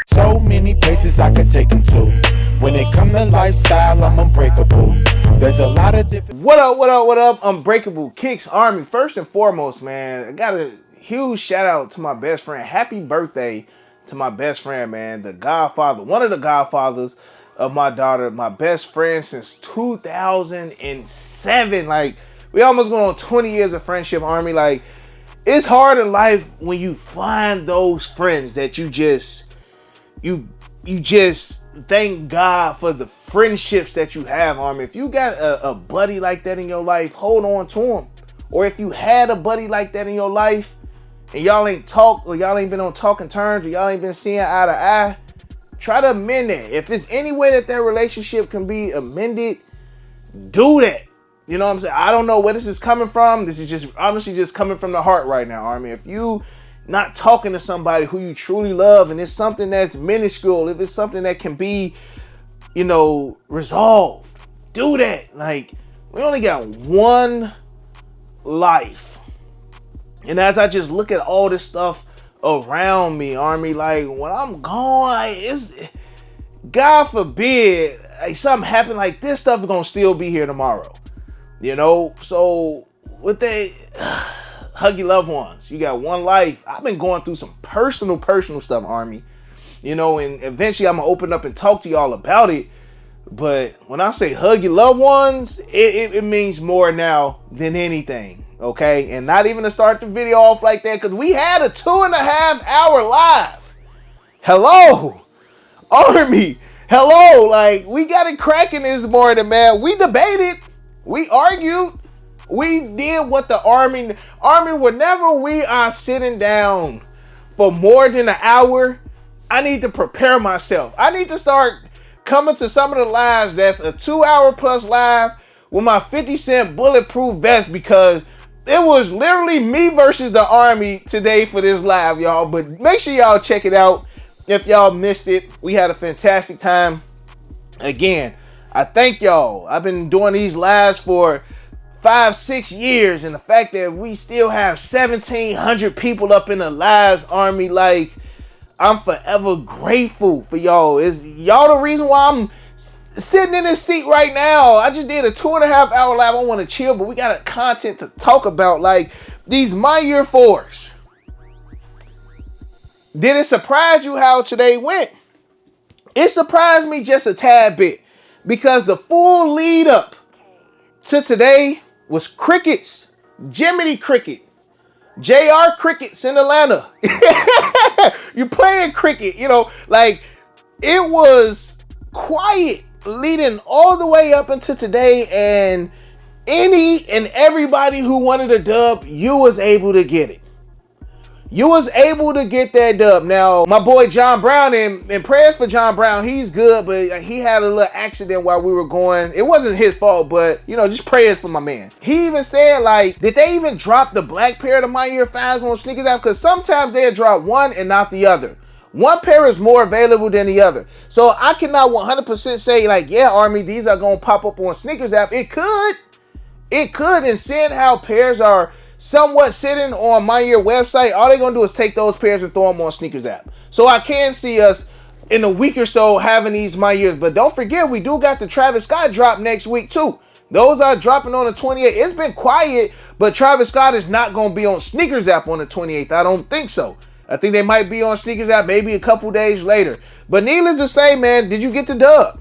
So many places I could take them to. When it come to lifestyle, I'm unbreakable. There's a lot of different... What up, Unbreakable Kicks Army. First and foremost, man, I got a huge shout out to my best friend. Happy birthday to my best friend, man. The godfather, one of the godfathers of my daughter, my best friend since 2007. Like, we almost going on 20 years of friendship, Army. Like, it's hard in life when you find those friends that you just thank God for the friendships that you have, Army. If you got a buddy like that in your life, hold on to him. Or if you had a buddy like that in your life and y'all ain't talked, or y'all ain't been on talking terms, or y'all ain't been seeing eye to eye, try to amend that. If there's any way that relationship can be amended, do that. You know what I'm saying? I don't know where this is coming from. This is just honestly just coming from the heart right now, Army. If you not talking to somebody who you truly love, and it's something that's minuscule, if it's something that can be, you know, resolved, do that. Like, we only got one life. And as I just look at all this stuff around me, Army, like, when I'm gone, like, it's, God forbid, like, something happen, like, this stuff is gonna still be here tomorrow. You know? So, with that, hug your loved ones. You got one life. I've been going through some personal stuff, Army. You know, and eventually I'm going to open up and talk to y'all about it. But when I say hug your loved ones, it means more now than anything. Okay? And not even to start the video off like that, because we had a 2.5 hour live. Hello? Army. Hello? Like, we got it cracking this morning, man. We debated. We argued. We did what the Army, whenever we are sitting down for more than an hour, I need to prepare myself. I need to start coming to some of the lives that's a 2 hour plus live with my 50 cent bulletproof vest, because it was literally me versus the Army today for this live, y'all. But make sure y'all check it out if y'all missed it. We had a fantastic time. Again, I thank y'all. I've been doing these lives for 5-6 years, and the fact that we still have 1,700 people up in the lives, Army, like, I'm forever grateful for y'all. Is y'all the reason why I'm sitting in this seat right now? I just did a 2.5 hour live. I want to chill, but we got a content to talk about, like these My Year 4s. Did it surprise you how today went? It surprised me just a tad bit, because the full lead up to today was crickets, Jiminy Cricket, JR Crickets in Atlanta. You playing cricket, you know, like, it was quiet leading all the way up until today, and any and everybody who wanted a dub, you was able to get it. You was able to get that dub. Now, my boy John Brown, and prayers for John Brown. He's good, but he had a little accident while we were going. It wasn't his fault, but, you know, just prayers for my man. He even said, like, did they even drop the black pair of the My Year 5s on sneakers app? Because sometimes they'll drop one and not the other. One pair is more available than the other. So I cannot 100% say, like, yeah, Army, these are going to pop up on sneakers app. It could. And seeing how pairs are somewhat sitting on My Year website, all they're gonna do is take those pairs and throw them on sneakers app. So I can see us in a week or so having these My Years. But don't forget, we do got the Travis Scott drop next week too. Those are dropping on the 28th. It's been quiet, but Travis Scott is not gonna be on sneakers app on the 28th. I don't think so. I think they might be on sneakers app maybe a couple days later. But needless to say, man, did you get the dub?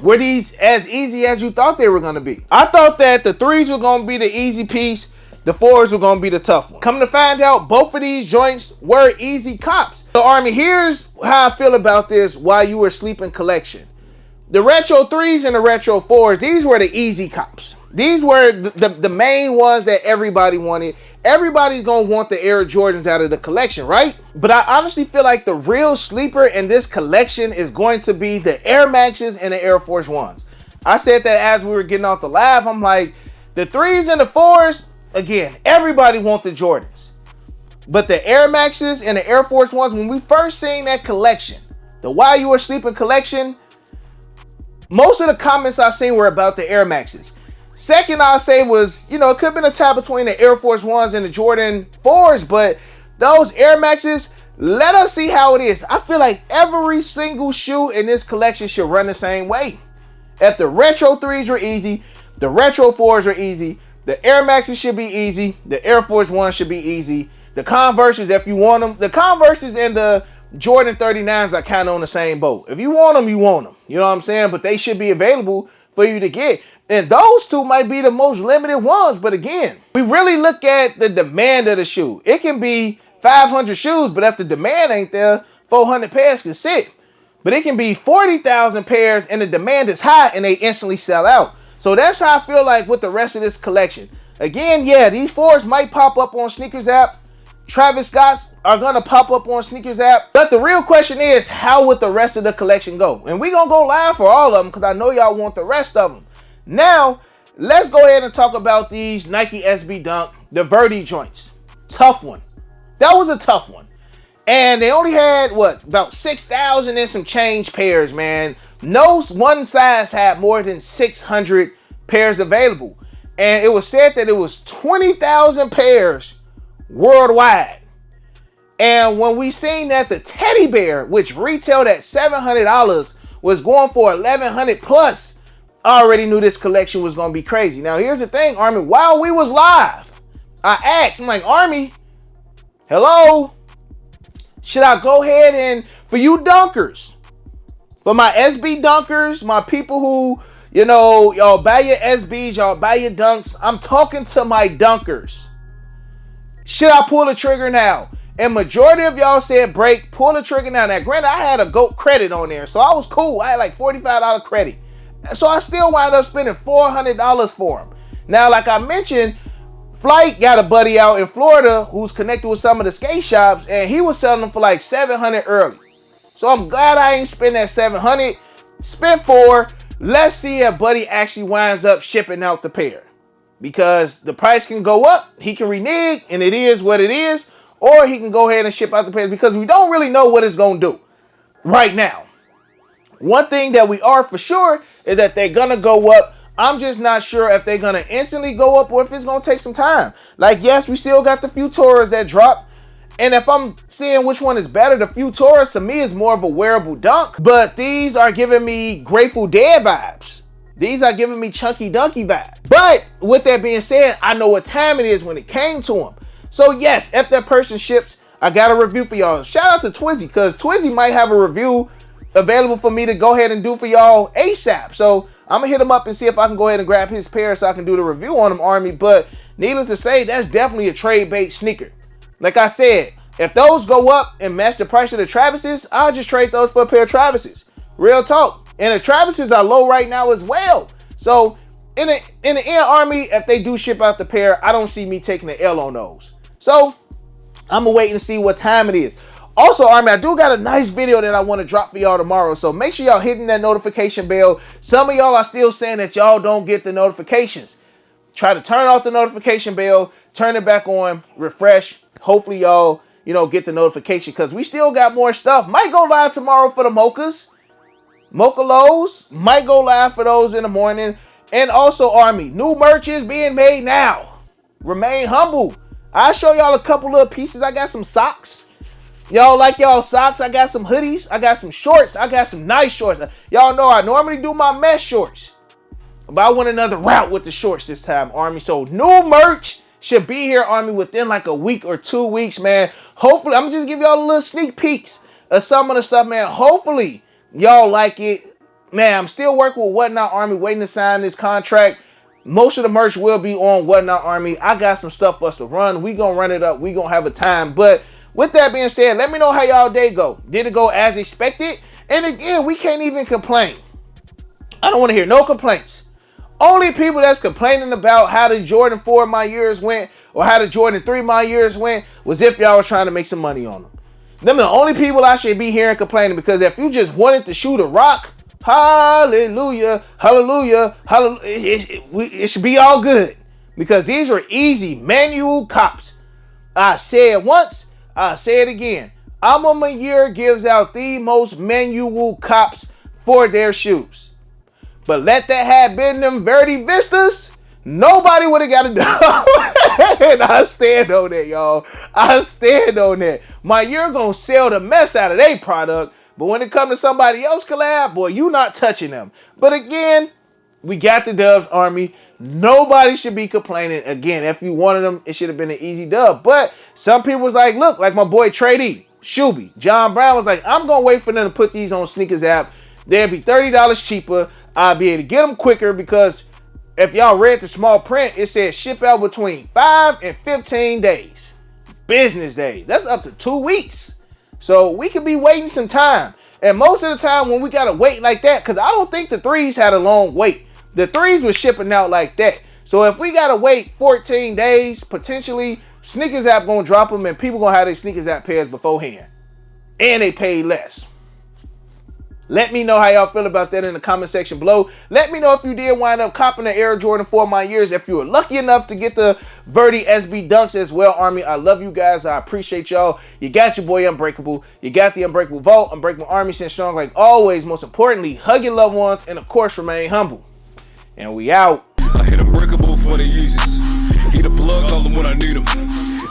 Were these as easy as you thought they were gonna be? I thought that the 3s were gonna be the easy piece. The 4s were going to be the tough one. Come to find out, both of these joints were easy cops. So, Army, here's how I feel about this while you were sleeping collection. The Retro 3s and the Retro 4s, these were the easy cops. These were the main ones that everybody wanted. Everybody's going to want the Air Jordans out of the collection, right? But I honestly feel like the real sleeper in this collection is going to be the Air Maxes and the Air Force 1s. I said that as we were getting off the live. I'm like, the 3s and the 4s, again, everybody wants the Jordans. But the Air Maxes and the Air Force 1s, when we first seen that collection, the While You Were Sleeping collection, most of the comments I seen were about the Air Maxes. Second, I'll say was, you know, it could have been a tie between the Air Force 1s and the Jordan 4s, but Those Air Maxes, let us see how it is. I feel like every single shoe in this collection should run the same way. If the Retro 3s were easy, the Retro 4s are easy, the Air Maxes should be easy, the Air Force 1 should be easy, the Converses, if you want them, the Converses and the Jordan 39s are kind of on the same boat. If you want them, you want them. You know what I'm saying? But they should be available for you to get. And those two might be the most limited ones. But again, we really look at the demand of the shoe. It can be 500 shoes, but if the demand ain't there, 400 pairs can sit. But it can be 40,000 pairs and the demand is high and they instantly sell out. So that's how I feel like with the rest of this collection. Again, yeah, these 4s might pop up on Sneakers app. Travis Scott's are going to pop up on Sneakers app. But the real question is, how would the rest of the collection go? And we're going to go live for all of them because I know y'all want the rest of them. Now, let's go ahead and talk about these Nike SB Dunk, the Verdy joints. Tough one. That was a tough one. And they only had, about 6,000 and some change pairs, man. No one size had more than 600 pairs available. And it was said that it was 20,000 pairs worldwide. And when we seen that the teddy bear, which retailed at $700, was going for $1,100 plus, I already knew this collection was going to be crazy. Now, here's the thing, Army. While we was live, I asked, I'm like, Army, hello? Should I go ahead and, for you dunkers, for my SB dunkers, my people who, you know, y'all buy your SBs, y'all buy your dunks, I'm talking to my dunkers. Should I pull the trigger now? And majority of y'all said break, pull the trigger now. Now, granted, I had a GOAT credit on there, so I was cool. I had like $45 credit. So I still wound up spending $400 for them. Now, like I mentioned, Flight got a buddy out in Florida who's connected with some of the skate shops, and he was selling them for like $700 early. So I'm glad I ain't spend that $700. Spent $400. Let's see if buddy actually winds up shipping out the pair. Because the price can go up, he can renege, and it is what it is, or he can go ahead and ship out the pairs because we don't really know what it's going to do right now. One thing that we are for sure is that they're going to go up. I'm just not sure if they're going to instantly go up or if it's going to take some time. Like, yes, we still got the Futuras that drop. And if I'm seeing which one is better, the Futuras to me is more of a wearable dunk. But these are giving me Grateful Dead vibes. These are giving me Chunky Dunky vibes. But with that being said, I know what time it is when it came to them. So yes, if that person ships, I got a review for y'all. Shout out to Twizzy, because Twizzy might have a review available for me to go ahead and do for y'all ASAP. So I'm going to hit him up and see if I can go ahead and grab his pair so I can do the review on them, Army. But needless to say, that's definitely a trade bait sneaker. Like I said, if those go up and match the price of the Travises, I'll just trade those for a pair of Travises. Real talk. And the Travises are low right now as well. So in the end, Army, if they do ship out the pair, I don't see me taking the L on those. So I'm going to wait and see what time it is. Also, Army, I do got a nice video that I want to drop for y'all tomorrow. So make sure y'all hitting that notification bell. Some of y'all are still saying that y'all don't get the notifications. Try to turn off the notification bell, turn it back on, refresh. Hopefully y'all, get the notification because we still got more stuff. Might go live tomorrow for the mochas. Mocha lows. Might go live for those in the morning. And also, Army, new merch is being made now. Remain humble. I'll show y'all a couple little pieces. I got some socks. Y'all like y'all socks? I got some hoodies. I got some shorts. I got some nice shorts. Y'all know I normally do my mesh shorts. But I went another route with the shorts this time, Army. So new merch should be here, Army, within like a week or 2 weeks, man. Hopefully, I'm just give y'all a little sneak peeks of some of the stuff, man. Hopefully, y'all like it. Man, I'm still working with Whatnot Army, waiting to sign this contract. Most of the merch will be on Whatnot Army. I got some stuff for us to run. We gonna run it up. We gonna have a time. But with that being said, let me know how y'all day go. Did it go as expected? And again, we can't even complain. I don't want to hear no complaints. Only people that's complaining about how the Jordan 4 my years went or how the Jordan 3 my years went was if y'all was trying to make some money on them. Them the only people I should be hearing complaining, because if you just wanted to shoot a rock, hallelujah, hallelujah, hallelujah, it should be all good. Because these are easy manual cops. I say it once, I say it again. Ma Maniére gives out the most manual cops for their shoes. But let that have been them Verdy Vistas, nobody would have got it done. And I stand on that, y'all. I stand on that. You're gonna sell the mess out of their product, but when it comes to somebody else collab, boy, you not touching them. But again, we got the dubs, Army. Nobody should be complaining. Again, if you wanted them, it should have been an easy dub. But some people was like, look, like my boy Trey D, Shuby, John Brown was like, I'm gonna wait for them to put these on Sneakers app. They'll be $30 cheaper. I'll be able to get them quicker because if y'all read the small print, it said ship out between 5 and 15 days. Business days. That's up to 2 weeks. So we could be waiting some time. And most of the time when we got to wait like that, because I don't think the threes had a long wait. The threes were shipping out like that. So if we got to wait 14 days, potentially, Sneakers app going to drop them and people going to have their Sneakers app pairs beforehand. And they pay less. Let me know how y'all feel about that in the comment section below. Let me know if you did wind up copping the Air Jordan 4 My Years. If you were lucky enough to get the Verdy SB Dunks as well, Army. I love you guys. I appreciate y'all. You got your boy Unbreakable. You got the Unbreakable Vault. Unbreakable Army sent strong like always. Most importantly, hug your loved ones and of course remain humble. And we out. I hit Unbreakable for the Yeezys. He the plug, call him when I need him.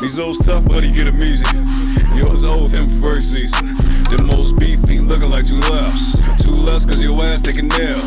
These old tough, but he get him easy. Yours old, him first season. The most beefy, looking like 2 laps. 2 less, cause your ass take a nail.